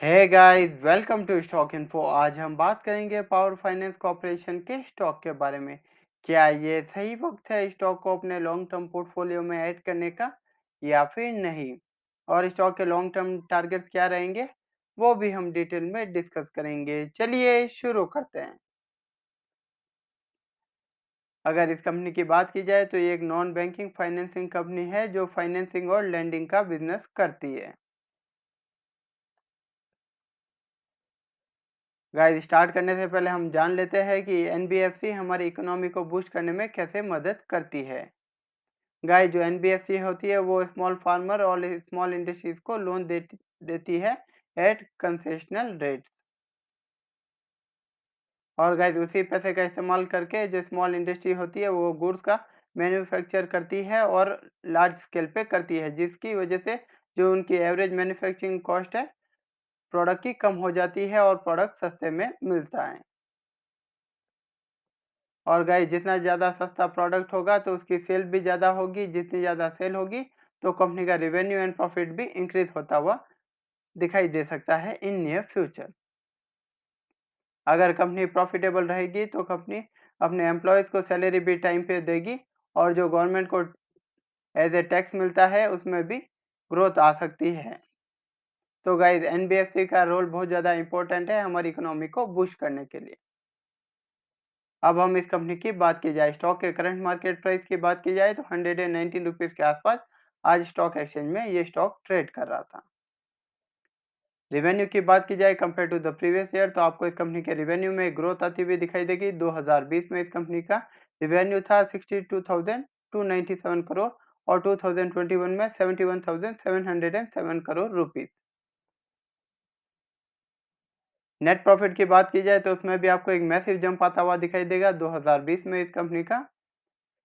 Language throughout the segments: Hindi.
Hey guys, welcome to stock info. आज हम बात करेंगे पावर फाइनेंस कॉर्पोरेशन के स्टॉक के बारे में। क्या ये सही वक्त है स्टॉक को अपने लॉन्ग टर्म पोर्टफोलियो में ऐड करने का या फिर नहीं, और स्टॉक के लॉन्ग टर्म टारगेट्स क्या रहेंगे वो भी हम डिटेल में डिस्कस करेंगे। चलिए शुरू करते हैं। अगर इस कंपनी की बात की जाए तो ये एक नॉन बैंकिंग फाइनेंसिंग कंपनी है जो फाइनेंसिंग और लेंडिंग का बिजनेस करती है। गाइस, स्टार्ट करने से पहले हम जान लेते हैं कि एनबीएफसी हमारी इकोनॉमी को बूस्ट करने में कैसे मदद करती है। गाइस, जो एनबीएफसी होती है वो स्मॉल फार्मर और स्मॉल इंडस्ट्रीज को लोन देती है एट कंसेशनल रेट्स। और गाइस, उसी पैसे का इस्तेमाल करके जो स्मॉल इंडस्ट्री होती है वो गुड्स का मैन्युफैक्चर करती है और लार्ज स्केल पे करती है, जिसकी वजह से जो उनकी एवरेज मैन्युफैक्चरिंग कॉस्ट है प्रोडक्ट की कम हो जाती है और प्रोडक्ट सस्ते में मिलता है। और गाइस, जितना ज़्यादा सस्ता प्रोडक्ट होगा तो उसकी सेल भी ज़्यादा होगी, जितनी ज़्यादा सेल होगी तो कंपनी का रेवेन्यू एंड प्रॉफिट भी इंक्रीज होता हुआ दिखाई दे सकता है इन नियर फ्यूचर। अगर कंपनी प्रॉफिटेबल रहेगी तो कंपनी अपने एम्प्लॉयज़ को सैलरी भी टाइम पे देगी और जो गवर्नमेंट को एज ए टैक्स मिलता है उसमें भी ग्रोथ आ सकती है। तो गाइस, एनबीएफसी का रोल बहुत ज़्यादा इंपॉर्टेंट है हमारी इकोनॉमी को बूस्ट करने के लिए। अब हम इस कंपनी की बात की जाए, स्टॉक के करंट मार्केट प्राइस की बात की जाए तो 119 रुपीज़ के आसपास आज स्टॉक एक्सचेंज में ये स्टॉक ट्रेड कर रहा था। रिवेन्यू की बात की जाए compare to the previous year तो आपको इस कंपनी के रिवेन्यू में ग्रोथ आती हुई दिखाई देगी। 2020 में इस कंपनी का रिवेन्यू था 62,297 करोड़ और 2021 में 71,707 करोड़ रुपीज। नेट प्रॉफिट की बात की जाए तो उसमें भी आपको एक मैसिव जंप आता हुआ दिखाई देगा। 2020 में इस कंपनी का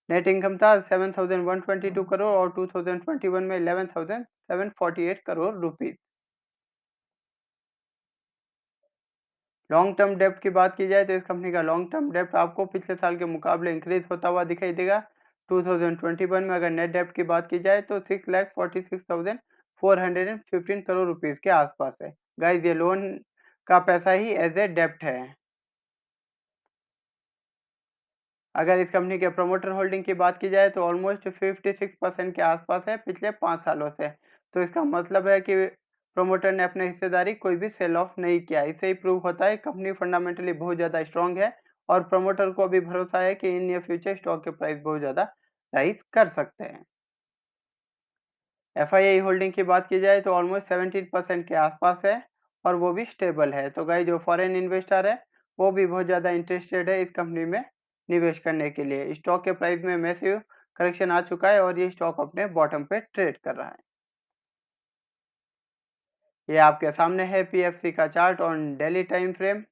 नेट इनकम था 7,122 करोड़ और 2021 में 11,748 करोड़ रुपीज। लॉन्ग टर्म डेब्ट की बात की जाए तो इस कंपनी का लॉन्ग टर्म डेब्ट आपको पिछले साल के मुकाबले इंक्रीज होता हुआ दिखाई देगा। 2021 में अगर नेट डेब्ट की बात की जाए तो 6,46,415 करोड़ रुपीज के आसपास है। गाइस, ये लोन का पैसा ही एज ए डेब्ट है। अगर इस कंपनी के प्रमोटर होल्डिंग की बात की जाए तो ऑलमोस्ट 56% के आसपास है पिछले 5 सालों से। तो इसका मतलब है कि प्रमोटर ने अपनी हिस्सेदारी कोई भी सेल ऑफ नहीं किया। इससे ही प्रूव होता है कंपनी फंडामेंटली बहुत ज़्यादा स्ट्रांग है और प्रमोटर को भी भरोसा है कि इन नियर फ्यूचर स्टॉक के प्राइस बहुत ज़्यादा राइज कर सकते हैं। एफआईआई होल्डिंग की बात की जाए तो ऑलमोस्ट 17% के आसपास है और वो भी स्टेबल है। तो गाइस, जो फॉरेन इन्वेस्टर है वो भी बहुत ज़्यादा इंटरेस्टेड है इस कंपनी में निवेश करने के लिए। स्टॉक के प्राइस में मैसिव करेक्शन आ चुका है और ये स्टॉक अपने बॉटम पे ट्रेड कर रहा है। ये आपके सामने है पीएफसी का chart on daily time frame.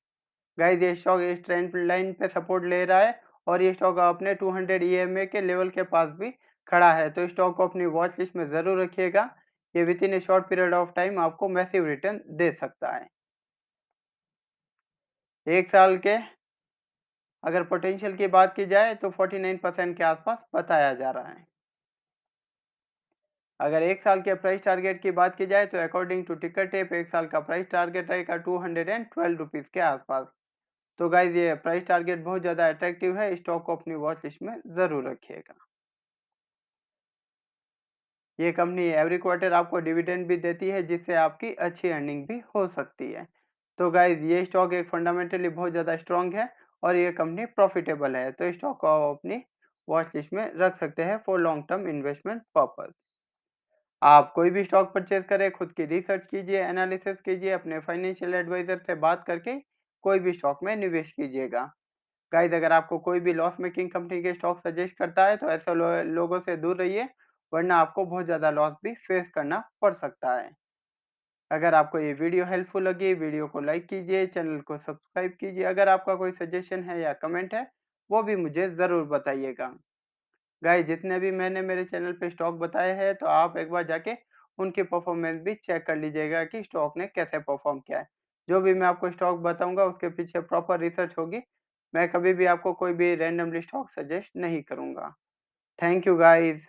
Guys, ये स्टॉक इस ट्रेंड लाइन पे सपोर्ट ले रहा है और ये स्टॉक अपने 200 ईएमए के लेवल के पास भी खड़ा है। तो स्टॉक को अपनी वॉच लिस्ट में जरूर रखिएगा। ये with in A short period of time आपको मैसिव रिटर्न दे सकता है। एक साल के अगर पोटेंशियल की बात की जाए तो 49% के आसपास बताया जा रहा है। अगर एक साल के प्राइस टारगेट की बात की जाए तो अकॉर्डिंग टू टिकर टेप एक साल का प्राइस टारगेट रहेगा 212 रुपीज के आसपास। तो गाइज, ये प्राइस टारगेट बहुत ज़्यादा अट्रैक्टिव है, स्टॉक को अपनी वॉच लिस्ट में ज़रूर रखिएगा। ये कंपनी एवरी क्वार्टर आपको डिविडेंड भी देती है जिससे आपकी अच्छी अर्निंग भी हो सकती है। तो गाइज, ये स्टॉक एक फंडामेंटली बहुत ज़्यादा स्ट्रॉन्ग है और ये कंपनी प्रॉफिटेबल है। तो स्टॉक को आप अपनी वॉच लिस्ट में रख सकते हैं for long term investment purpose. आप कोई भी स्टॉक परचेज करें, खुद की रिसर्च कीजिए, एनालिसिस कीजिए, अपने फाइनेंशियल एडवाइजर से बात करके कोई भी स्टॉक में निवेश कीजिएगा। गाइस, अगर आपको कोई भी लॉस मेकिंग कंपनी के स्टॉक सजेस्ट करता है तो ऐसे लोगों से दूर रहिए, वरना आपको बहुत ज़्यादा लॉस भी फेस करना पड़ सकता है। अगर आपको ये वीडियो हेल्पफुल लगी, वीडियो को लाइक कीजिए, चैनल को सब्सक्राइब कीजिए। अगर आपका कोई सजेशन है या कमेंट है वो भी मुझे ज़रूर बताइएगा। गाइस, जितने भी मैंने मेरे चैनल पे स्टॉक बताए हैं तो आप एक बार जाके उनकी परफॉर्मेंस भी चेक कर लीजिएगा कि स्टॉक ने कैसे परफॉर्म किया है। जो भी मैं आपको स्टॉक बताऊंगा उसके पीछे प्रॉपर रिसर्च होगी। मैं कभी भी आपको कोई भी रैंडमली स्टॉक सजेस्ट नहीं करूंगा। Thank you guys.